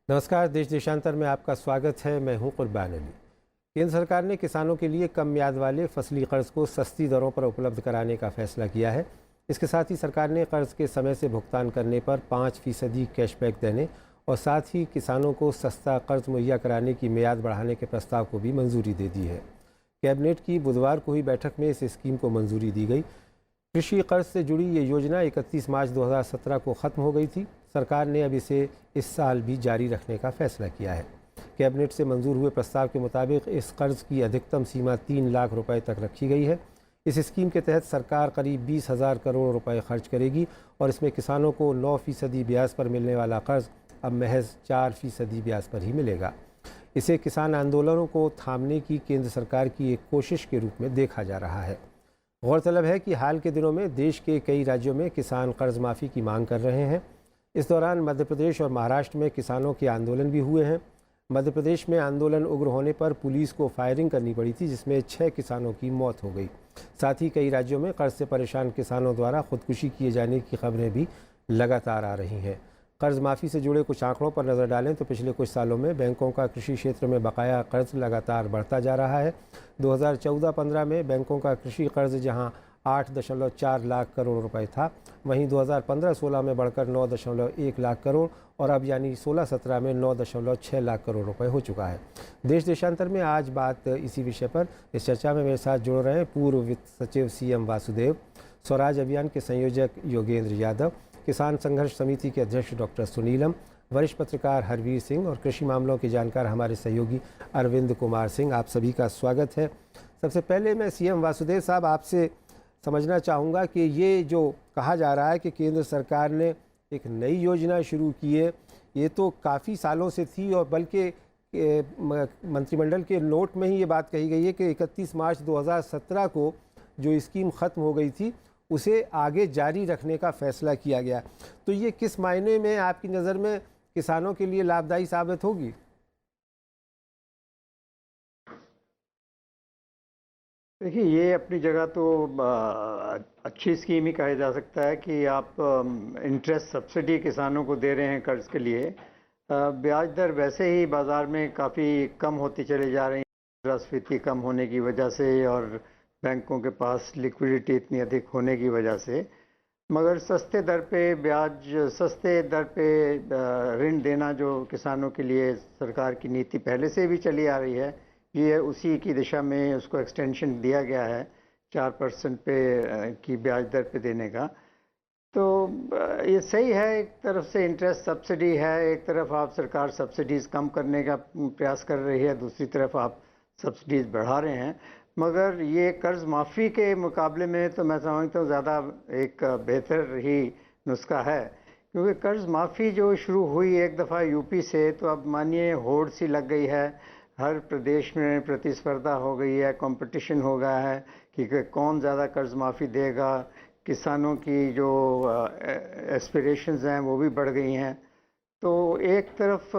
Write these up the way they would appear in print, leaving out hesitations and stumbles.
नमस्कार। देश देशांतर में आपका स्वागत है। मैं हूं कुर्बान अली। केंद्र सरकार ने किसानों के लिए कम ब्याज वाले फसली कर्ज को सस्ती दरों पर उपलब्ध कराने का फैसला किया है। इसके साथ ही सरकार ने कर्ज के समय से भुगतान करने पर 5% कैशबैक देने और साथ ही किसानों को सस्ता कर्ज मुहैया कराने की मियाद बढ़ाने के प्रस्ताव को भी मंजूरी दे दी है। कैबिनेट की बुधवार को हुई बैठक में इस स्कीम को मंजूरी दी गई। कृषि कर्ज से जुड़ी ये योजना 31 मार्च 2017 को ख़त्म हो गई थी। सरकार ने अब इसे इस साल भी जारी रखने का फैसला किया है। कैबिनेट से मंजूर हुए प्रस्ताव के मुताबिक इस कर्ज की अधिकतम सीमा 3 लाख रुपए तक रखी गई है। इस स्कीम के तहत सरकार करीब 20,000 करोड़ रुपए खर्च करेगी और इसमें किसानों को 9% ब्याज पर मिलने वाला कर्ज अब महज 4% ब्याज पर ही मिलेगा। इसे किसान आंदोलनों को थामने की केंद्र सरकार की एक कोशिश के रूप में देखा जा रहा है। गौरतलब है कि हाल के दिनों में देश के कई राज्यों में किसान कर्ज माफ़ी की मांग कर रहे हैं। इस दौरान मध्य प्रदेश और महाराष्ट्र में किसानों के आंदोलन भी हुए हैं। मध्य प्रदेश में आंदोलन उग्र होने पर पुलिस को फायरिंग करनी पड़ी थी, जिसमें 6 किसानों की मौत हो गई। साथ ही कई राज्यों में कर्ज से परेशान किसानों द्वारा खुदकुशी किए जाने की खबरें भी लगातार आ रही हैं। कर्ज माफ़ी से जुड़े कुछ आंकड़ों पर नज़र डालें तो पिछले कुछ सालों में बैंकों का कृषि क्षेत्र में बकाया कर्ज लगातार बढ़ता जा रहा है। 2014-15 में बैंकों का कृषि कर्ज जहां 8.4 लाख करोड़ रुपए था, वहीं 2015-16 में बढ़कर 9.1 लाख करोड़ और अब यानी 16-17 में 9.6 लाख करोड़ रुपए हो चुका है। देश देशांतर में आज बात इसी विषय पर इस चर्चा में मेरे साथ जुड़ रहे हैं पूर्व वित्त सचिव CM वासुदेव, स्वराज अभियान के संयोजक योगेंद्र यादव, किसान संघर्ष समिति के अध्यक्ष डॉक्टर सुनीलम, वरिष्ठ पत्रकार हरवीर सिंह और कृषि मामलों के जानकार हमारे सहयोगी अरविंद कुमार सिंह। आप सभी का स्वागत है। सबसे पहले मैं CM वासुदेव साहब आपसे समझना चाहूँगा कि ये जो कहा जा रहा है कि केंद्र सरकार ने एक नई योजना शुरू की है, ये तो काफ़ी सालों से थी और बल्कि मंत्रिमंडल के नोट में ही ये बात कही गई है कि 31 मार्च 2017 को जो स्कीम ख़त्म हो गई थी उसे आगे जारी रखने का फैसला किया गया। तो ये किस मायने में आपकी नज़र में किसानों के लिए लाभदायी साबित होगी? देखिए, ये अपनी जगह तो अच्छी स्कीम ही कहा जा सकता है कि आप इंटरेस्ट सब्सिडी किसानों को दे रहे हैं कर्ज के लिए। ब्याज दर वैसे ही बाज़ार में काफ़ी कम होती चली जा रही है, मुद्रास्फीति कम होने की वजह से और बैंकों के पास लिक्विडिटी इतनी अधिक होने की वजह से। मगर सस्ते दर पे ऋण देना जो किसानों के लिए सरकार की नीति पहले से भी चली आ रही है, ये उसी की दिशा में उसको एक्सटेंशन दिया गया है 4% पे की ब्याज दर पे देने का। तो ये सही है, एक तरफ से इंटरेस्ट सब्सिडी है, एक तरफ आप सरकार सब्सिडीज़ कम करने का प्रयास कर रही है, दूसरी तरफ आप सब्सिडीज़ बढ़ा रहे हैं। मगर ये कर्ज माफ़ी के मुकाबले में तो मैं समझता हूँ ज़्यादा एक बेहतर ही नुस्खा है, क्योंकि कर्ज माफ़ी जो शुरू हुई एक दफ़ा यूपी से, तो अब मानिए होड़ सी लग गई है। हर प्रदेश में प्रतिस्पर्धा हो गई है, कंपटीशन हो गया है कि कौन ज़्यादा कर्ज माफ़ी देगा। किसानों की जो एस्पिरेशंस हैं वो भी बढ़ गई हैं। तो एक तरफ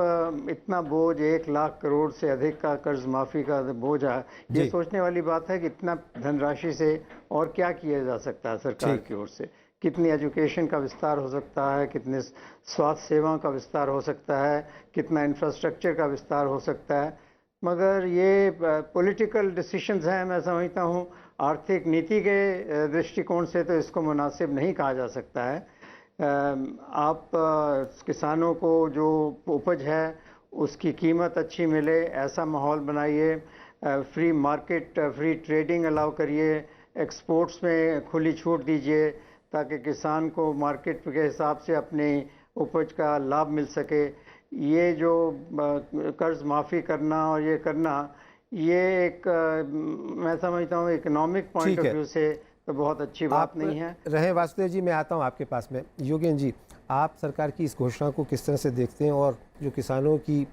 इतना बोझ 1 लाख करोड़ से अधिक का कर्ज माफ़ी का बोझ है, ये सोचने वाली बात है कि इतना धनराशि से और क्या किया जा सकता है सरकार की ओर से। कितनी एजुकेशन का विस्तार हो सकता है, कितने स्वास्थ्य सेवाओं का विस्तार हो सकता है, कितना इंफ्रास्ट्रक्चर का विस्तार हो सकता है। मगर ये पॉलिटिकल डिसीशंस हैं, मैं समझता हूँ। आर्थिक नीति के दृष्टिकोण से तो इसको मुनासिब नहीं कहा जा सकता है। आप किसानों को जो उपज है उसकी कीमत अच्छी मिले, ऐसा माहौल बनाइए। Free market, free trading allow करिए, एक्सपोर्ट्स में खुली छूट दीजिए ताकि किसान को मार्केट के हिसाब से अपनी उपज का लाभ मिल सके। ये जो कर्ज माफ़ी करना और ये करना, ये एक मैं समझता हूँ इकोनॉमिक पॉइंट ऑफ व्यू से तो बहुत अच्छी बात नहीं है। रहे वासुदेव जी, मैं आता हूँ आपके पास में। योगेंद्र जी, आप सरकार की इस घोषणा को किस तरह से देखते हैं और जो किसानों की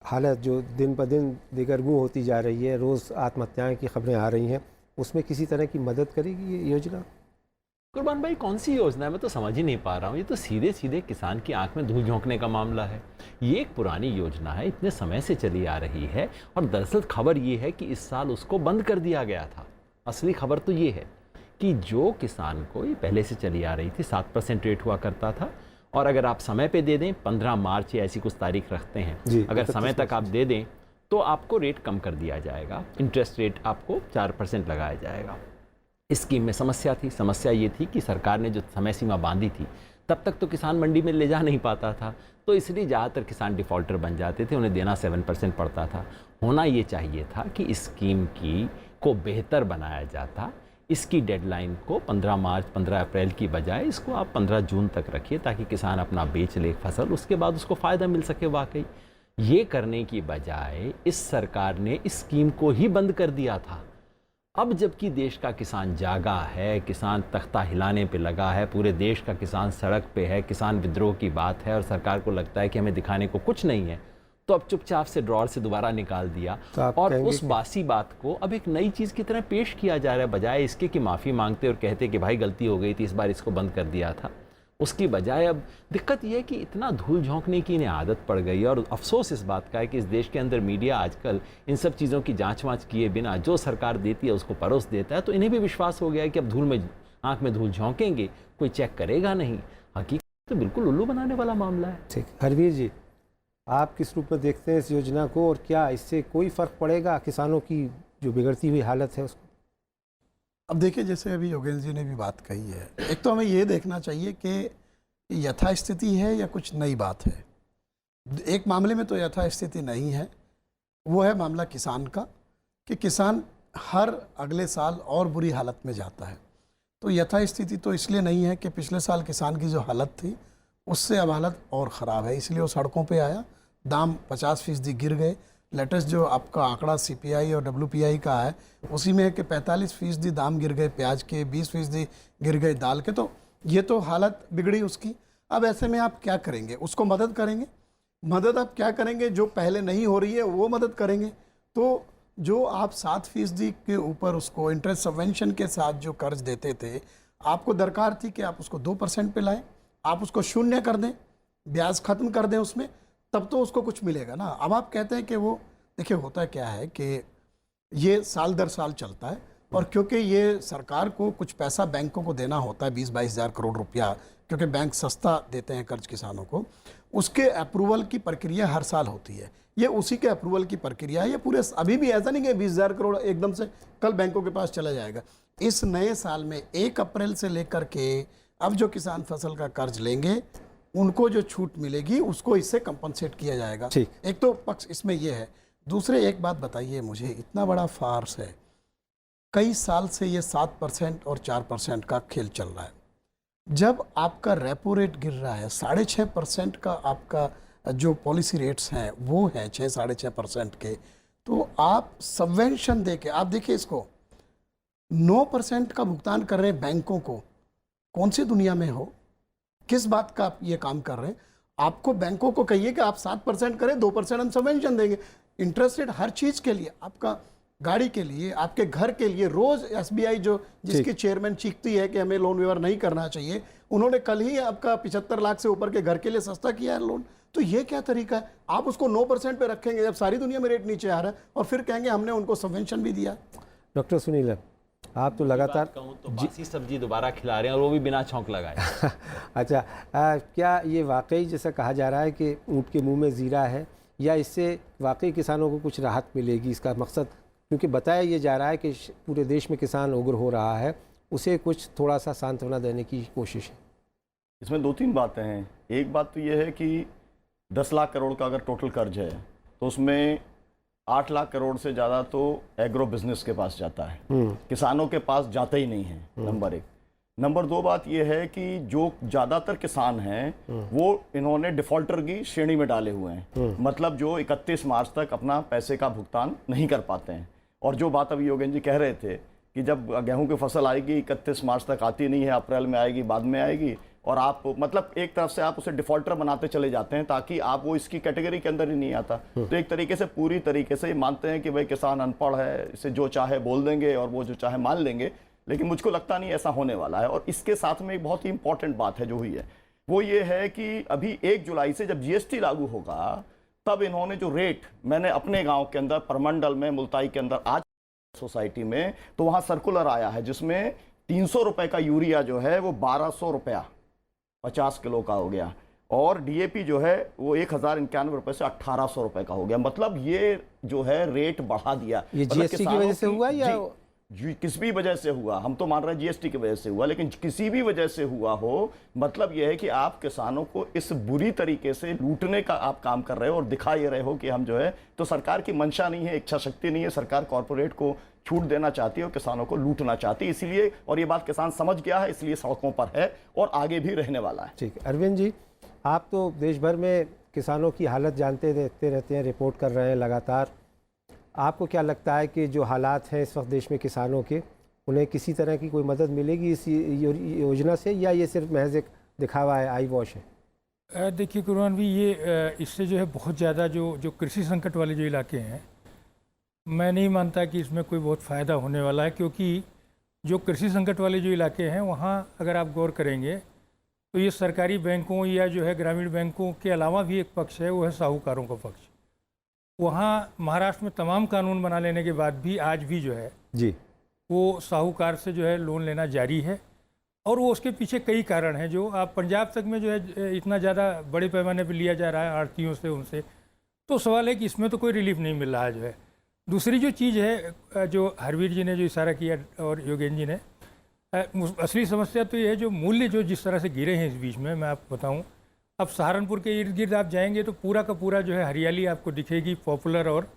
हालत जो दिन ब दिन दिगरगू होती जा रही है, रोज़ आत्महत्याएं की खबरें आ रही हैं, उसमें किसी तरह की मदद करेगी ये योजना? कुर्बान भाई, कौन सी योजना है? मैं तो समझ ही नहीं पा रहा हूँ। ये तो सीधे सीधे किसान की आंख में धूल झोंकने का मामला है। ये एक पुरानी योजना है, इतने समय से चली आ रही है और दरअसल खबर ये है कि इस साल उसको बंद कर दिया गया था। असली खबर तो ये है कि जो किसान को ये पहले से चली आ रही थी, 7% रेट हुआ करता था, और अगर आप समय पे दे दें, 15 मार्च या ऐसी कुछ तारीख रखते हैं, जी, अगर 31 समय तक आप मार्च। दे दें तो आपको रेट कम कर दिया जाएगा, इंटरेस्ट रेट आपको 4% लगाया जाएगा। इस स्कीम में समस्या ये थी कि सरकार ने जो समय सीमा बांधी थी तब तक तो किसान मंडी में ले जा नहीं पाता था, तो इसलिए ज़्यादातर किसान डिफ़ॉल्टर बन जाते थे, उन्हें देना 7% पड़ता था। होना ये चाहिए था कि इस स्कीम को बेहतर बनाया जाता, इसकी डेडलाइन को 15 मार्च 15 अप्रैल की बजाय इसको आप 15 जून तक रखिए, ताकि किसान अपना बेच ले फसल, उसके बाद उसको फ़ायदा मिल सके। वाकई ये करने की बजाय इस सरकार ने इस स्कीम को ही बंद कर दिया था। अब जबकि देश का किसान जागा है, किसान तख्ता हिलाने पे लगा है, पूरे देश का किसान सड़क पे है, किसान विद्रोह की बात है और सरकार को लगता है कि हमें दिखाने को कुछ नहीं है, तो अब चुपचाप से ड्रॉर से दोबारा निकाल दिया तो आप और कहेंगे उस बासी बात को अब एक नई चीज़ की तरह पेश किया जा रहा है, बजाय इसके कि माफ़ी मांगते और कहते कि भाई गलती हो गई थी, इस बार इसको बंद कर दिया था। उसकी बजाय अब दिक्कत यह है कि इतना धूल झोंकने की इन्हें आदत पड़ गई है। और अफसोस इस बात का है कि इस देश के अंदर मीडिया आजकल इन सब चीज़ों की जांच वाँच किए बिना जो सरकार देती है उसको परोस देता है, तो इन्हें भी विश्वास हो गया है कि अब आँख में धूल झोंकेंगे, कोई चेक करेगा नहीं। हकीकत तो बिल्कुल उल्लू बनाने वाला मामला है। ठीक, हरवीर जी, आप किस रूप में देखते हैं इस योजना को, और क्या इससे कोई फ़र्क पड़ेगा किसानों की जो बिगड़ती हुई हालत है उसको? अब देखिए, जैसे अभी योगेंद्र जी ने भी बात कही है, एक तो हमें ये देखना चाहिए कि यथास्थिति है या कुछ नई बात है। एक मामले में तो यथास्थिति नहीं है, वो है मामला किसान का, कि किसान हर अगले साल और बुरी हालत में जाता है। तो यथास्थिति तो इसलिए नहीं है कि पिछले साल किसान की जो हालत थी उससे अब हालत और ख़राब है, इसलिए वो सड़कों पे आया, दाम 50% गिर गए। लेटेस्ट जो आपका आंकड़ा CPI और WPI का है उसी में है कि 45% दाम गिर गए प्याज के, 20% गिर गए दाल के। तो ये तो हालत बिगड़ी उसकी। अब ऐसे में आप क्या करेंगे? उसको मदद करेंगे? मदद आप क्या करेंगे? जो पहले नहीं हो रही है वो मदद करेंगे। तो जो आप 7% के ऊपर उसको इंटरेस्ट सबवेंशन के साथ जो कर्ज देते थे, आपको दरकार थी कि आप उसको 2% पे लाएं, आप उसको शून्य कर दें, ब्याज खत्म कर दें उसमें, तब तो उसको कुछ मिलेगा ना। अब आप कहते हैं कि वो, देखिए होता क्या है कि ये साल दर साल चलता है, और क्योंकि ये सरकार को कुछ पैसा बैंकों को देना होता है, 20-22 हज़ार करोड़ रुपया, क्योंकि बैंक सस्ता देते हैं कर्ज किसानों को, उसके अप्रूवल की प्रक्रिया हर साल होती है। ये उसी के अप्रूवल की प्रक्रिया है। ये पूरे अभी भी ऐसा नहीं कि 20,000 करोड़ एकदम से कल बैंकों के पास चला जाएगा। इस नए साल में 1 अप्रैल से लेकर के अब जो किसान फसल का कर्ज लेंगे उनको जो छूट मिलेगी उसको इससे कंपनसेट किया जाएगा। ठीक। एक तो पक्ष इसमें ये है। दूसरे एक बात बताइए मुझे, इतना बड़ा फार्स है, कई साल से ये 7% और 4% का खेल चल रहा है। जब आपका रेपो रेट गिर रहा है, 6.5% का आपका जो पॉलिसी रेट्स हैं वो हैं 6-6.5% के, तो आप सबवेंशन दे के, आप देखिए इसको 9% का भुगतान कर रहे हैं बैंकों को। कौन सी दुनिया में हो, किस बात का आप ये काम कर रहे हैं? आपको बैंकों को कहिए कि आप 7% करें, 2% हम सबवेंशन देंगे। इंटरेस्ट रेट हर चीज़ के लिए, आपका गाड़ी के लिए, आपके घर के लिए, रोज SBI जो जिसके चेयरमैन चीखती है कि हमें लोन व्यवहार नहीं करना चाहिए, उन्होंने कल ही आपका 75 लाख से ऊपर के घर के लिए सस्ता किया है लोन। तो ये क्या तरीका है? आप उसको 9% पे रखेंगे जब सारी दुनिया में रेट नीचे आ रहा है, और फिर कहेंगे हमने उनको सबवेंशन भी दिया। डॉक्टर सुनील, आप तो लगातार कहूँ तो बासी सब्जी दोबारा खिला रहे हैं और वो भी बिना छौंक लगाए। अच्छा, क्या ये वाकई जैसा कहा जा रहा है कि ऊँट के मुंह में जीरा है, या इससे वाकई किसानों को कुछ राहत मिलेगी? इसका मकसद, क्योंकि बताया ये जा रहा है कि पूरे देश में किसान उग्र हो रहा है, उसे कुछ थोड़ा सा सांत्वना देने की कोशिश है। इसमें 2-3 बातें हैं। एक बात तो ये है कि 10 लाख करोड़ का अगर टोटल कर्ज है तो उसमें 8 लाख करोड़ से ज़्यादा तो एग्रो बिजनेस के पास जाता है, किसानों के पास जाता ही नहीं है, नंबर 1। नंबर 2 बात यह है कि जो ज़्यादातर किसान हैं वो इन्होंने डिफ़ॉल्टर की श्रेणी में डाले हुए हैं, मतलब जो 31 मार्च तक अपना पैसे का भुगतान नहीं कर पाते हैं। और जो बात अभी योगेंद्र जी कह रहे थे कि जब गेहूं की फसल आएगी 31 मार्च तक आती नहीं है, अप्रैल में आएगी, बाद में आएगी, और आप मतलब एक तरफ से आप उसे डिफॉल्टर बनाते चले जाते हैं ताकि आप वो इसकी कैटेगरी के अंदर ही नहीं आता। तो एक तरीके से पूरी तरीके से मानते हैं कि भाई किसान अनपढ़ है, इसे जो चाहे बोल देंगे और वो जो चाहे मान लेंगे, लेकिन मुझको लगता नहीं ऐसा होने वाला है। और इसके साथ में एक बहुत ही इंपॉर्टेंट बात है जो हुई है वो ये है कि अभी 1 जुलाई से जब GST लागू होगा तब इन्होंने जो रेट, मैंने अपने गाँव के अंदर परमंडल में, मुल्ताई के अंदर आज सोसाइटी में, तो वहाँ सर्कुलर आया है जिसमें 300 रुपए का यूरिया जो है वो 1200 रुपया 50 किलो का हो गया, और डीएपी जो है वो 1091 रुपए से 1800 रुपए का हो गया। मतलब ये जो है रेट बढ़ा दिया। ये मतलब जीएसटी की किसानों वजह से हुआ या जी, किस भी वजह से हुआ, हम तो मान रहे हैं जीएसटी की वजह से हुआ, लेकिन किसी भी वजह से हुआ हो, मतलब यह है कि आप किसानों को इस बुरी तरीके से लूटने का आप काम कर रहे हो और दिखा ये रहे हो कि हम जो है, तो सरकार की मंशा नहीं है, इच्छा शक्ति नहीं है, सरकार कॉर्पोरेट को छूट देना चाहती है और किसानों को लूटना चाहती है। इसलिए, और ये बात किसान समझ गया है, इसलिए सड़कों पर है और आगे भी रहने वाला है। ठीक है अरविंद जी, आप तो देश भर में किसानों की हालत जानते रहते हैं, रिपोर्ट कर रहे हैं लगातार। आपको क्या लगता है कि जो हालात हैं इस वक्त देश में किसानों के, उन्हें किसी तरह की कोई मदद मिलेगी इस योजना से, या ये सिर्फ महज एक दिखावा है, आई वॉश है? देखिए कुरबान भी, ये इससे जो है बहुत ज़्यादा जो कृषि संकट वाले जो इलाके हैं, मैं नहीं मानता कि इसमें कोई बहुत फ़ायदा होने वाला है, क्योंकि जो कृषि संकट वाले जो इलाके हैं वहाँ अगर आप गौर करेंगे तो ये सरकारी बैंकों या जो है ग्रामीण बैंकों के अलावा भी एक पक्ष है, वो है साहूकारों का पक्ष। वहाँ महाराष्ट्र में तमाम कानून बना लेने के बाद भी आज भी जो है जी वो साहूकार से जो है लोन लेना जारी है, और वो उसके पीछे कई कारण हैं। जो आप पंजाब तक में जो है इतना ज़्यादा बड़े पैमाने पर लिया जा रहा है आढ़तियों से, उनसे, तो सवाल है कि इसमें तो कोई रिलीफ नहीं मिल रहा है जो है। दूसरी जो चीज़ है, जो हरवीर जी ने जो इशारा किया और योगेंद्र जी ने, असली समस्या तो ये है जो मूल्य जो जिस तरह से गिरे हैं इस बीच में। मैं आपको बताऊं, अब सहारनपुर के इर्द गिर्द आप जाएंगे तो पूरा का पूरा जो है हरियाली आपको दिखेगी, पॉपुलर और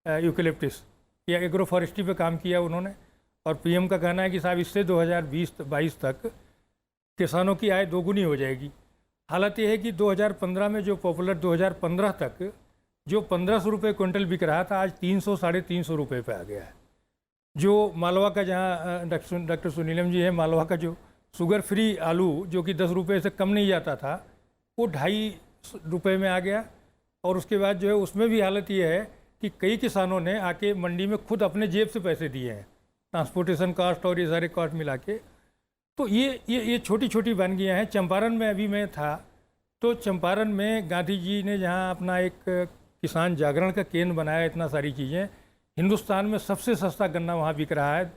यूकेलिप्टिस या एग्रो फॉरेस्ट्री पे काम किया उन्होंने। और पीएम का कहना है कि साहब इससे 2020-22 तक किसानों की आय दोगुनी हो जाएगी। हालत ये है कि 2015 में जो पॉपुलर 2015 तक जो 1500 रुपये क्विंटल बिक रहा था, आज 300-350 रुपये पे आ गया है। जो मालवा का, जहाँ डॉक्टर सुनीलम जी है, मालवा का जो शुगर फ्री आलू जो कि 10 रुपये से कम नहीं जाता था, वो 250 रुपये में आ गया। और उसके बाद जो है उसमें भी हालत ये है कि कई किसानों ने आके मंडी में खुद अपने जेब से पैसे दिए हैं, ट्रांसपोर्टेशन कॉस्ट और ये सारे कॉस्ट मिला के। तो ये छोटी छोटी वानगियाँ हैं। चंपारण में अभी मैं था, तो चंपारण में गांधी जी ने जहाँ अपना एक किसान जागरण का केंद्र बनाया, इतना सारी चीज़ें, हिंदुस्तान में सबसे सस्ता गन्ना वहाँ बिक रहा है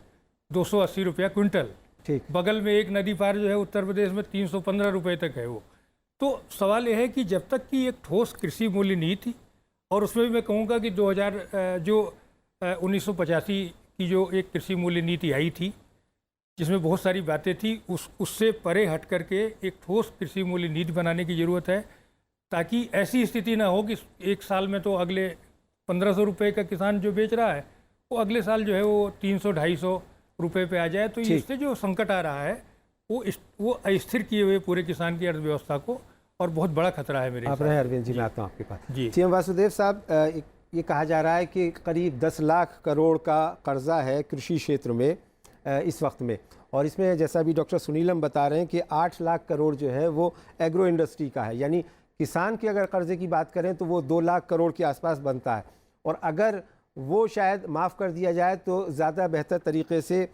280 रुपया क्विंटल। ठीक। बगल में एक नदी पार जो है उत्तर प्रदेश में 315 रुपये तक है वो। तो सवाल यह है कि जब तक कि एक ठोस कृषि मूल्य नीति, और उसमें भी मैं कहूँगा कि 1985 की जो एक कृषि मूल्य नीति आई थी, जिसमें बहुत सारी बातें थी, उससे परे हट करके एक ठोस कृषि मूल्य नीति बनाने की ज़रूरत है, ताकि ऐसी स्थिति ना हो कि एक साल में तो अगले 1500 रुपये का किसान जो बेच रहा है वो अगले साल जो है वो 300-250 रुपये पे आ जाए। तो इससे जो संकट आ रहा है वो अस्थिर किए हुए पूरे किसान की अर्थव्यवस्था को, और बहुत बड़ा खतरा है मेरे। आप रहे अरविंद जी, मैं आता हूँ आपके पास जी। सीएम वासुदेव साहब, ये कहा जा रहा है कि करीब 10 लाख करोड़ का कर्जा है कृषि क्षेत्र में इस वक्त में, और इसमें जैसा भी डॉक्टर सुनीलम बता रहे हैं कि 8 लाख करोड़ जो है वो एग्रो इंडस्ट्री का है। यानी किसान की अगर कर्जे की बात करें तो वो 2 लाख करोड़ के आसपास बनता है, और अगर वो शायद माफ़ कर दिया जाए तो ज़्यादा बेहतर तरीके से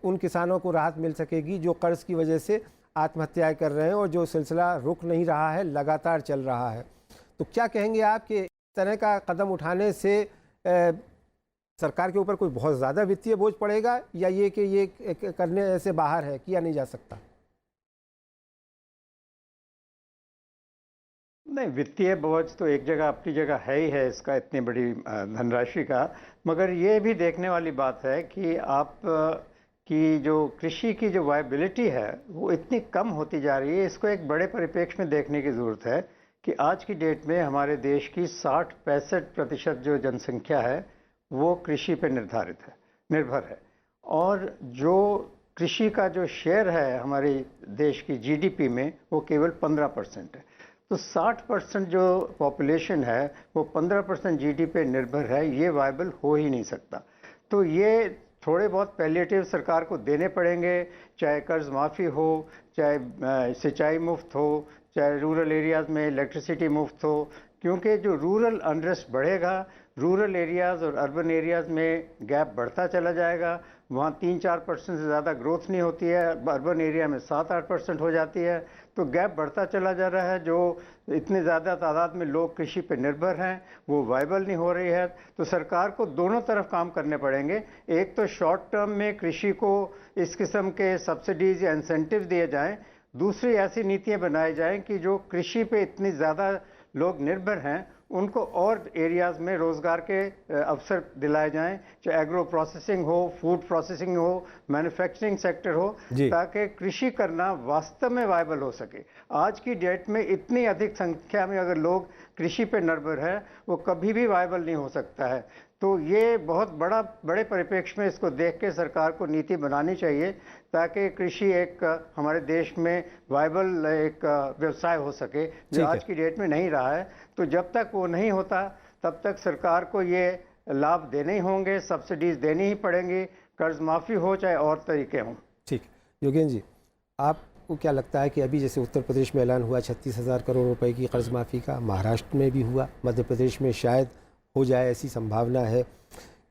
उन किसानों को राहत मिल सकेगी जो कर्ज़ की वजह से आत्महत्याएं कर रहे हैं, और जो सिलसिला रुक नहीं रहा है, लगातार चल रहा है। तो क्या कहेंगे आप कि इस तरह का कदम उठाने से सरकार के ऊपर कोई बहुत ज़्यादा वित्तीय बोझ पड़ेगा, या ये कि ये करने से बाहर है, किया नहीं जा सकता? नहीं, वित्तीय बोझ तो एक जगह अपनी जगह है ही है इसका, इतनी बड़ी धनराशि का। मगर ये भी देखने वाली बात है कि आप की जो कृषि की जो वायबिलिटी है वो इतनी कम होती जा रही है। इसको एक बड़े परिप्रेक्ष्य में देखने की ज़रूरत है कि आज की डेट में हमारे देश की 60-65% जो जनसंख्या है वो कृषि पर निर्भर है, और जो कृषि का जो शेयर है हमारे देश की जीडीपी में वो केवल 15% है। तो 60% जो पॉपुलेशन है वो 15% जीडीपी पे निर्भर है, ये वायबल हो ही नहीं सकता। तो ये थोड़े बहुत पैलिएटिव सरकार को देने पड़ेंगे, चाहे कर्ज माफ़ी हो, चाहे सिंचाई मुफ्त हो, चाहे रूरल एरियाज़ में इलेक्ट्रिसिटी मुफ्त हो, क्योंकि जो रूरल अनरेस्ट बढ़ेगा, रूरल एरियाज़ और अर्बन एरियाज़ में गैप बढ़ता चला जाएगा। वहाँ 3-4% से ज़्यादा ग्रोथ नहीं होती है, अर्बन एरिया में 7-8% हो जाती है। तो गैप बढ़ता चला जा रहा है। जो इतने ज़्यादा तादाद में लोग कृषि पर निर्भर हैं वो वायबल नहीं हो रही है। तो सरकार को दोनों तरफ काम करने पड़ेंगे। एक तो शॉर्ट टर्म में कृषि को इस किस्म के सब्सिडीज़ या इंसेंटिव दिए जाएं, दूसरी ऐसी नीतियां बनाई जाएं कि जो कृषि पे इतनी ज़्यादा लोग निर्भर हैं उनको और एरियाज में रोजगार के अवसर दिलाए जाएं, चाहे एग्रो प्रोसेसिंग हो, फूड प्रोसेसिंग हो, मैन्युफैक्चरिंग सेक्टर हो, ताकि कृषि करना वास्तव में वायबल हो सके। आज की डेट में इतनी अधिक संख्या में अगर लोग कृषि पे निर्भर है वो कभी भी वायबल नहीं हो सकता है। तो ये बहुत बड़े परिप्रेक्ष्य में इसको देख के सरकार को नीति बनानी चाहिए ताकि कृषि एक हमारे देश में वायबल एक व्यवसाय हो सके, जो आज की डेट में नहीं रहा है। तो जब तक वो नहीं होता तब तक सरकार को ये लाभ देने ही होंगे, सब्सिडीज देनी ही पड़ेंगी, कर्ज माफ़ी हो चाहे और तरीके हों। ठीक। योगेंद्र जी, आपको क्या लगता है कि अभी जैसे उत्तर प्रदेश में ऐलान हुआ 36,000 करोड़ रुपए की कर्ज माफ़ी का, महाराष्ट्र में भी हुआ, मध्य प्रदेश में शायद हो जाए ऐसी संभावना है,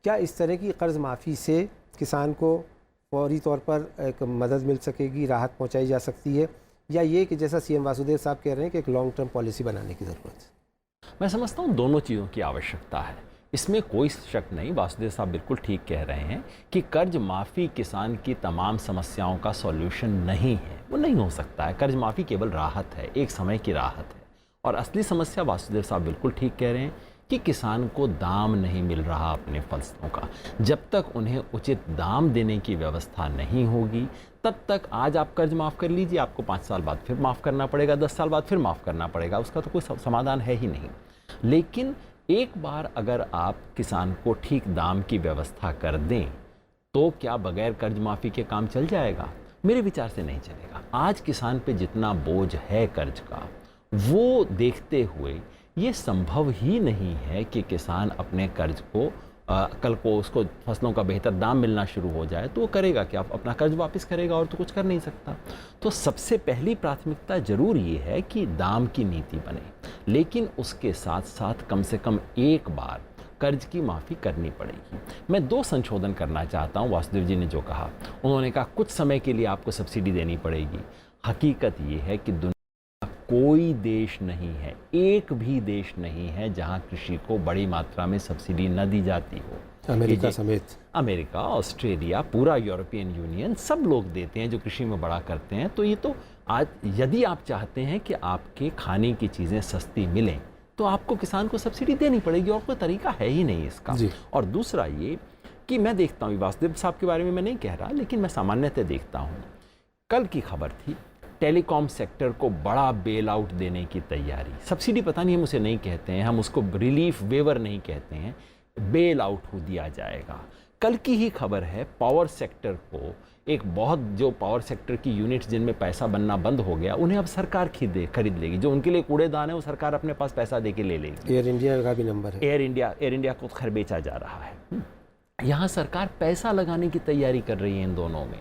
क्या इस तरह की कर्ज माफ़ी से किसान को फौरी तौर पर एक मदद मिल सकेगी, राहत पहुंचाई जा सकती है, या ये कि जैसा सीएम वासुदेव साहब कह रहे हैं कि एक लॉन्ग टर्म पॉलिसी बनाने की ज़रूरत है? मैं समझता हूँ दोनों चीज़ों की आवश्यकता है, इसमें कोई शक नहीं। वासुदेव साहब बिल्कुल ठीक कह रहे हैं कि कर्ज माफ़ी किसान की तमाम समस्याओं का सॉल्यूशन नहीं है, वो नहीं हो सकता है। कर्ज माफ़ी केवल राहत है, एक समय की राहत है। और असली समस्या वासुदेव साहब बिल्कुल ठीक कह रहे हैं कि किसान को दाम नहीं मिल रहा अपने फसलों का। जब तक उन्हें उचित दाम देने की व्यवस्था नहीं होगी तब तक आज आप कर्ज माफ़ कर लीजिए, आपको 5 साल बाद फिर माफ़ करना पड़ेगा, 10 साल बाद फिर माफ़ करना पड़ेगा, उसका तो कोई समाधान है ही नहीं। लेकिन एक बार अगर आप किसान को ठीक दाम की व्यवस्था कर दें तो क्या बगैर कर्ज माफ़ी के काम चल जाएगा? मेरे विचार से नहीं चलेगा। आज किसान पे जितना बोझ है कर्ज का, वो देखते हुए ये संभव ही नहीं है कि किसान अपने कर्ज को कल को उसको फसलों का बेहतर दाम मिलना शुरू हो जाए तो वो करेगा क्या? अपना कर्ज वापस करेगा और तो कुछ कर नहीं सकता। तो सबसे पहली प्राथमिकता जरूर ये है कि दाम की नीति बने, लेकिन उसके साथ साथ कम से कम एक बार कर्ज की माफ़ी करनी पड़ेगी। मैं 2 संशोधन करना चाहता हूँ। वासुदेव जी ने जो कहा, उन्होंने कहा कुछ समय के लिए आपको सब्सिडी देनी पड़ेगी। हकीकत ये है कि कोई देश नहीं है, एक भी देश नहीं है जहां कृषि को बड़ी मात्रा में सब्सिडी न दी जाती हो। अमेरिका समेत, अमेरिका, ऑस्ट्रेलिया, पूरा यूरोपियन यूनियन, सब लोग देते हैं जो कृषि में बड़ा करते हैं। तो ये तो आज यदि आप चाहते हैं कि आपके खाने की चीज़ें सस्ती मिलें तो आपको किसान को सब्सिडी देनी पड़ेगी, और कोई तरीका है ही नहीं इसका। और दूसरा ये कि मैं देखता हूँ, वासुदेव साहब के बारे में मैं नहीं कह रहा, लेकिन मैं सामान्यतः देखता हूँ, कल की खबर थी टेलीकॉम सेक्टर को बड़ा बेल आउट देने की तैयारी। सब्सिडी पता नहीं हम उसे नहीं कहते हैं, हम उसको रिलीफ वेवर नहीं कहते हैं, बेल आउट हो दिया जाएगा। कल की ही खबर है, पावर सेक्टर को एक बहुत, जो पावर सेक्टर की यूनिट्स जिनमें पैसा बनना बंद हो गया, उन्हें अब सरकार खरीद लेगी। जो उनके लिए कूड़ेदान है वो सरकार अपने पास पैसा दे के ले लेगी। एयर इंडिया का भी नंबर है, एयर इंडिया को खैर बेचा जा रहा है। यहाँ सरकार पैसा लगाने की तैयारी कर रही है इन दोनों में।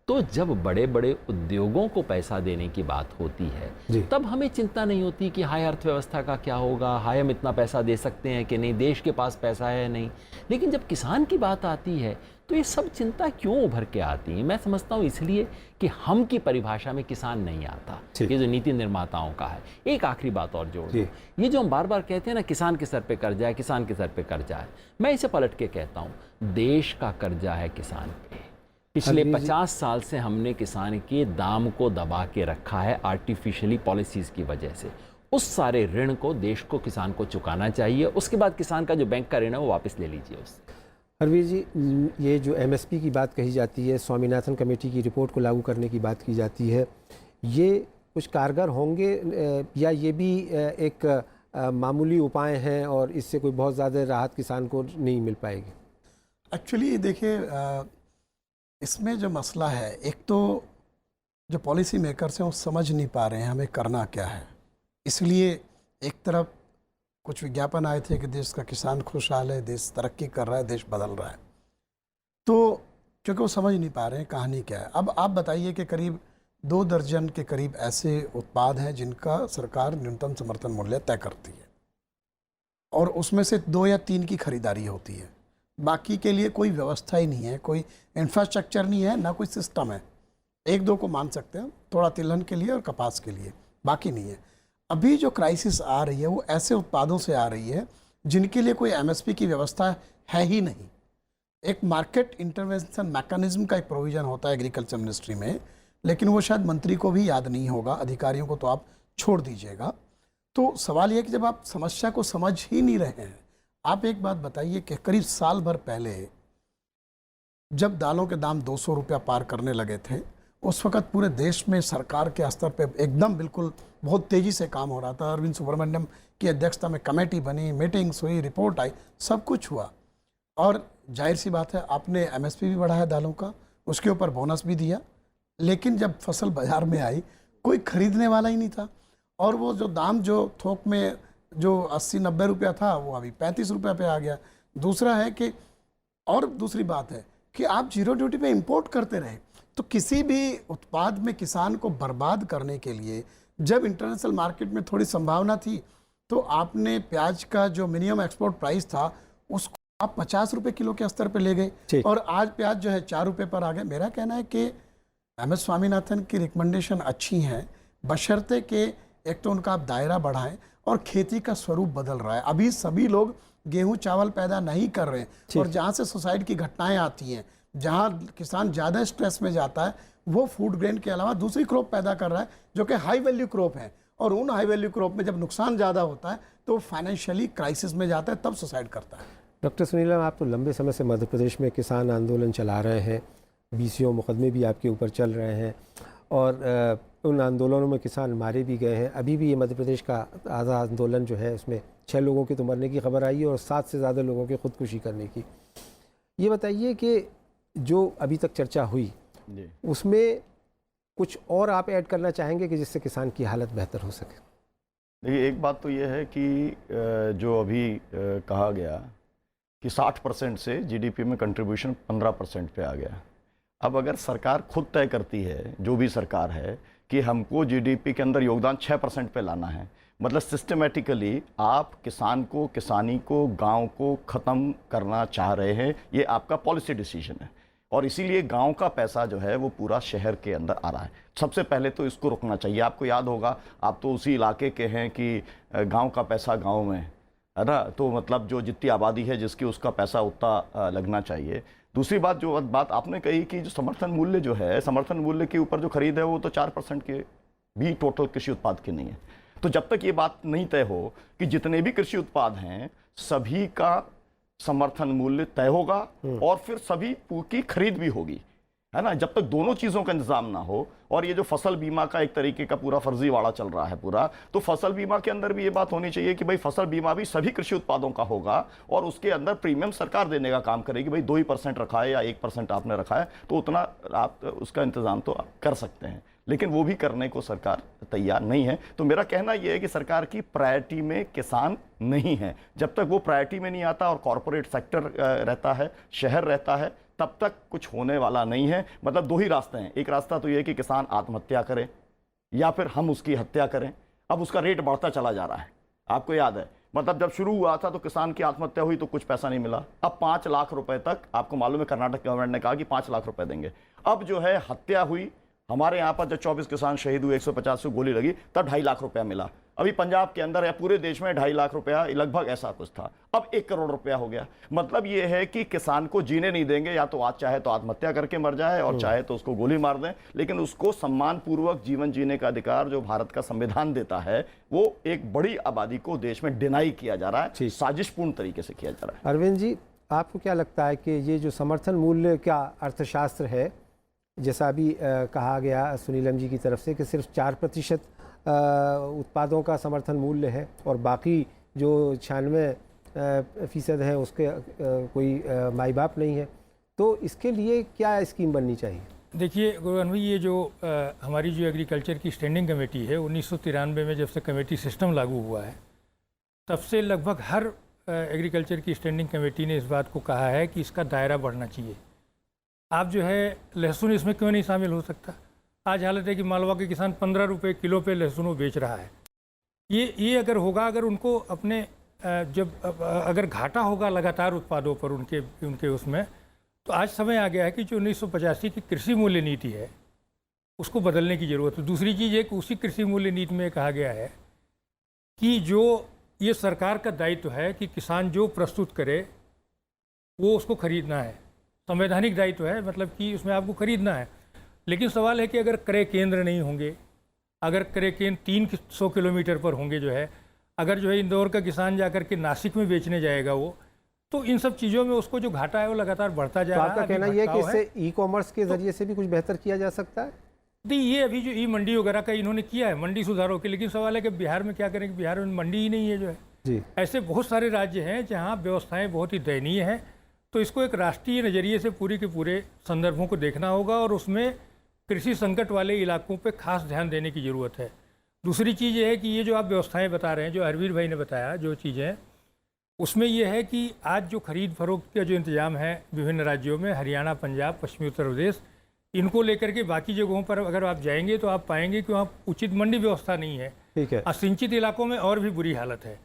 तो जब बड़े बड़े उद्योगों को पैसा देने की बात होती है तब हमें चिंता नहीं होती कि हाय अर्थव्यवस्था का क्या होगा, हाय हम इतना पैसा दे सकते हैं कि नहीं, देश के पास पैसा है नहीं। लेकिन जब किसान की बात आती है तो ये सब चिंता क्यों उभर के आती है? मैं समझता हूँ इसलिए कि हम की परिभाषा में किसान नहीं आता, ये जो नीति निर्माताओं का है। एक आखिरी बात और जोड़ दूं, ये जो हम बार बार कहते हैं ना किसान के सर पे कर्जा है, किसान के सर पे कर्जा है, मैं इसे पलट के कहता हूँ देश का कर्जा है किसान पे। पिछले 50 साल से हमने किसान के दाम को दबा के रखा है आर्टिफिशियली पॉलिसीज़ की वजह से। उस सारे ऋण को देश को, किसान को चुकाना चाहिए। उसके बाद किसान का जो बैंक का ऋण है वो वापस ले लीजिए उससे। हरवीर जी, ये जो एमएसपी की बात कही जाती है, स्वामीनाथन कमेटी की रिपोर्ट को लागू करने की बात की जाती है, ये कुछ कारगर होंगे या ये भी एक मामूली उपाय हैं और इससे कोई बहुत ज़्यादा राहत किसान को नहीं मिल पाएगी? एक्चुअली देखिए, इसमें जो मसला है, एक तो जो पॉलिसी मेकर्स हैं वो समझ नहीं पा रहे हैं हमें करना क्या है। इसलिए एक तरफ कुछ विज्ञापन आए थे कि देश का किसान खुशहाल है, देश तरक्की कर रहा है, देश बदल रहा है। तो क्योंकि वो समझ नहीं पा रहे हैं कहानी क्या है। अब आप बताइए कि करीब 2 दर्जन के करीब ऐसे उत्पाद हैं जिनका सरकार न्यूनतम समर्थन मूल्य तय करती है, और उसमें से 2 या 3 की खरीदारी होती है। बाकी के लिए कोई व्यवस्था ही नहीं है, कोई इंफ्रास्ट्रक्चर नहीं है, ना कोई सिस्टम है। 1-2 को मान सकते हैं, थोड़ा तिलहन के लिए और कपास के लिए, बाकी नहीं है। अभी जो क्राइसिस आ रही है वो ऐसे उत्पादों से आ रही है जिनके लिए कोई एमएसपी की व्यवस्था है ही नहीं। एक मार्केट इंटरवेंशन मैकेनिज्म का एक प्रोविज़न होता है एग्रीकल्चर मिनिस्ट्री में, लेकिन वो शायद मंत्री को भी याद नहीं होगा, अधिकारियों को तो आप छोड़ दीजिएगा। तो सवाल ये है कि जब आप समस्या को समझ ही नहीं रहे हैं, आप एक बात बताइए कि करीब साल भर पहले जब दालों के दाम 200 रुपया पार करने लगे थे, उस वक्त पूरे देश में सरकार के स्तर पे एकदम बिल्कुल बहुत तेज़ी से काम हो रहा था। अरविंद सुब्रमण्यम की अध्यक्षता में कमेटी बनी, मीटिंग्स हुई, रिपोर्ट आई, सब कुछ हुआ। और जाहिर सी बात है, आपने एमएसपी भी बढ़ाया दालों का, उसके ऊपर बोनस भी दिया, लेकिन जब फसल बाजार में आई कोई खरीदने वाला ही नहीं था। और वो जो दाम जो थोक में जो 80-90 रुपया था वो अभी 35 रुपये पे आ गया। दूसरा है कि, और दूसरी बात है कि आप जीरो ड्यूटी पे इंपोर्ट करते रहे, तो किसी भी उत्पाद में किसान को बर्बाद करने के लिए जब इंटरनेशनल मार्केट में थोड़ी संभावना थी, तो आपने प्याज का जो मिनिमम एक्सपोर्ट प्राइस था उसको आप 50 रुपये किलो के स्तर पे ले गए, और आज प्याज जो है 4 रुपये पर आ गया। मेरा कहना है कि एम.एस. स्वामीनाथन की रिकमेंडेशन अच्छी हैं, बशर्ते कि एक तो उनका आप दायरा बढ़ाएं और खेती का स्वरूप बदल रहा है। अभी सभी लोग गेहूं चावल पैदा नहीं कर रहे हैं, और जहाँ से सुसाइड की घटनाएं आती हैं, जहाँ किसान ज़्यादा स्ट्रेस में जाता है, वो फूड ग्रेन के अलावा दूसरी क्रॉप पैदा कर रहा है जो कि हाई वैल्यू क्रॉप है। और उन हाई वैल्यू क्रॉप में जब नुकसान ज़्यादा होता है तो वो फाइनेंशियली क्राइसिस में जाता है, तब सुसाइड करता है। डॉक्टर सुनीलम, आप तो लंबे समय से मध्य प्रदेश में किसान आंदोलन चला रहे हैं, बीसीओ मुकदमे भी आपके ऊपर चल रहे हैं, और उन आंदोलनों में किसान मारे भी गए हैं। अभी भी ये मध्य प्रदेश का आज़ाद आंदोलन जो है, उसमें 6 लोगों के तो मरने की खबर आई है और 7 से ज़्यादा लोगों की खुदकुशी करने की। ये बताइए कि जो अभी तक चर्चा हुई उसमें कुछ और आप ऐड करना चाहेंगे कि जिससे किसान की हालत बेहतर हो सके? देखिए, एक बात तो ये है कि जो अभी कहा गया कि 60% से जीडीपी में कंट्रीब्यूशन 15% पे आ गया। अब अगर सरकार खुद तय करती है, जो भी सरकार है, कि हमको जीडीपी के अंदर योगदान 6% पे लाना है, मतलब सिस्टमेटिकली आप किसान को, किसानी को, गांव को ख़त्म करना चाह रहे हैं। ये आपका पॉलिसी डिसीजन है, और इसीलिए गांव का पैसा जो है वो पूरा शहर के अंदर आ रहा है। सबसे पहले तो इसको रोकना चाहिए। आपको याद होगा, आप तो उसी इलाके के हैं कि गांव का पैसा गांव में है ना, तो मतलब जो जितनी आबादी है जिसकी, उसका पैसा उतना लगना चाहिए। दूसरी बात, जो बात आपने कही कि जो समर्थन मूल्य जो है, समर्थन मूल्य के ऊपर जो खरीद है वो तो 4% के भी टोटल कृषि उत्पाद की नहीं है। तो जब तक ये बात नहीं तय हो कि जितने भी कृषि उत्पाद हैं सभी का समर्थन मूल्य तय होगा और फिर सभी की खरीद भी होगी, है ना, जब तक दोनों चीज़ों का इंतजाम ना हो। और ये जो फसल बीमा का एक तरीके का पूरा फर्जीवाड़ा चल रहा है पूरा, तो फसल बीमा के अंदर भी ये बात होनी चाहिए कि भाई फसल बीमा भी सभी कृषि उत्पादों का होगा, और उसके अंदर प्रीमियम सरकार देने का काम करेगी। भाई 2% रखा है या 1% आपने रखा है, तो उतना आप उसका इंतजाम तो आप कर सकते हैं, लेकिन वो भी करने को सरकार तैयार नहीं है। तो मेरा कहना यह है कि सरकार की प्रायोरिटी में किसान नहीं है। जब तक वो प्रायोरिटी में नहीं आता और कॉरपोरेट सेक्टर रहता है, शहर रहता है, तब तक कुछ होने वाला नहीं है। मतलब 2 ही रास्ते हैं। एक रास्ता तो ये है कि किसान आत्महत्या करे या फिर हम उसकी हत्या करें। अब उसका रेट बढ़ता चला जा रहा है। आपको याद है, मतलब जब शुरू हुआ था तो किसान की आत्महत्या हुई तो कुछ पैसा नहीं मिला। अब 5 लाख रुपए तक, आपको मालूम है कर्नाटक गवर्नमेंट ने कहा कि 5 लाख रुपए देंगे। अब जो है हत्या हुई, हमारे यहाँ पर जब 24 किसान शहीद हुए, 150 को गोली लगी, तब 2.5 लाख रुपया मिला। अभी पंजाब के अंदर या पूरे देश में 2.5 लाख रुपया लगभग ऐसा कुछ था, अब 1 करोड़ रुपया हो गया। मतलब ये है कि किसान को जीने नहीं देंगे, या तो आज चाहे तो आत्महत्या करके मर जाए और चाहे तो उसको गोली मार दें, लेकिन उसको सम्मान पूर्वक जीवन जीने का अधिकार जो भारत का संविधान देता है, वो एक बड़ी आबादी को देश में डिनाई किया जा रहा है, साजिशपूर्ण तरीके से किया जा रहा है। अरविंद जी, आपको क्या लगता है कि ये जो समर्थन मूल्य का अर्थशास्त्र है, जैसा अभी कहा गया सुनीलम जी की तरफ से कि सिर्फ 4% उत्पादों का समर्थन मूल्य है और बाकी जो 96% है उसके कोई माई बाप नहीं है, तो इसके लिए क्या स्कीम बननी चाहिए? देखिए गुरुवान भाई, ये जो हमारी जो एग्रीकल्चर की स्टैंडिंग कमेटी है, 1993 में जब से कमेटी सिस्टम लागू हुआ है, तब से लगभग हर एग्रीकल्चर की स्टैंडिंग कमेटी ने इस बात को कहा है कि इसका दायरा बढ़ना चाहिए। आप जो है लहसुन इसमें क्यों नहीं शामिल हो सकता? आज हालत है कि मालवा के किसान 15 रुपये किलो पे लहसुन वो बेच रहा है। ये अगर होगा, अगर उनको अपने अगर घाटा होगा लगातार उत्पादों पर उनके उसमें, तो आज समय आ गया है कि जो 1985 की कृषि मूल्य नीति है उसको बदलने की ज़रूरत है। दूसरी चीज़ है कि उसी कृषि मूल्य नीति में कहा गया है कि जो ये सरकार का दायित्व है कि किसान जो प्रस्तुत करे वो उसको खरीदना है, संवैधानिक दायित्व है, मतलब कि उसमें आपको खरीदना है। लेकिन सवाल है कि अगर क्रय केंद्र नहीं होंगे, अगर क्रय केंद्र 300 किलोमीटर पर होंगे जो है, अगर जो है इंदौर का किसान जाकर के नासिक में बेचने जाएगा वो, तो इन सब चीज़ों में उसको जो घाटा है वो लगातार बढ़ता जा तो रहा है। आपका कहना अभी यह है कि भटकाव है। इससे ई कॉमर्स के जरिए से भी कुछ बेहतर किया जा सकता है? ये अभी जो ई मंडी वगैरह का इन्होंने किया है, मंडी सुधारों के, लेकिन सवाल है कि बिहार में क्या करेंगे, बिहार में मंडी ही नहीं है जो है। जी, ऐसे बहुत सारे राज्य हैं जहाँ व्यवस्थाएं बहुत ही दयनीय हैं। तो इसको एक राष्ट्रीय नज़रिए से पूरी के पूरे संदर्भों को देखना होगा और उसमें कृषि संकट वाले इलाकों पे खास ध्यान देने की ज़रूरत है। दूसरी चीज़ ये है कि ये जो आप व्यवस्थाएं बता रहे हैं, जो हरवीर भाई ने बताया जो चीज़ें, उसमें यह है कि आज जो खरीद फरोख्त का जो इंतज़ाम है विभिन्न राज्यों में, हरियाणा, पंजाब, पश्चिमी उत्तर प्रदेश, इनको लेकर के बाकी जगहों पर अगर आप जाएंगे तो आप पाएंगे कि वहाँ उचित मंडी व्यवस्था नहीं है। ठीक है। असिंचित इलाकों में और भी बुरी हालत है।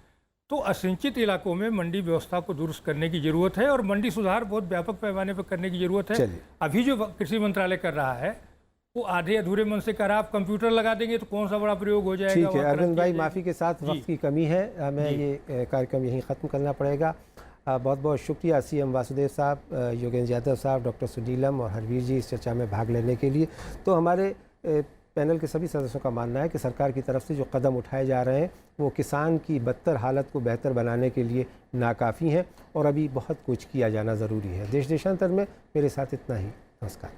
तो असिंचित इलाकों में मंडी व्यवस्था को दुरुस्त करने की ज़रूरत है और मंडी सुधार बहुत व्यापक पैमाने पर करने की ज़रूरत है। चलिए। अभी जो कृषि मंत्रालय कर रहा है वो आधे अधूरे मन से कर, आप कंप्यूटर लगा देंगे तो कौन सा बड़ा प्रयोग हो जाएगा। ठीक है वहाँ अरविंद भाई, किया माफ़ी के साथ जी। वक्त की कमी है, हमें जी। ये कार्यक्रम यहीं ख़त्म करना पड़ेगा। बहुत बहुत शुक्रिया सीएम वासुदेव साहब, योगेंद्र यादव साहब, डॉक्टर सुनीलम और हरवीर जी इस चर्चा में भाग लेने के लिए। तो हमारे पैनल के सभी सदस्यों का मानना है कि सरकार की तरफ से जो कदम उठाए जा रहे हैं वो किसान की बदतर हालत को बेहतर बनाने के लिए नाकाफ़ी हैं और अभी बहुत कुछ किया जाना ज़रूरी है। देश देशांतर में मेरे साथ इतना ही। नमस्कार।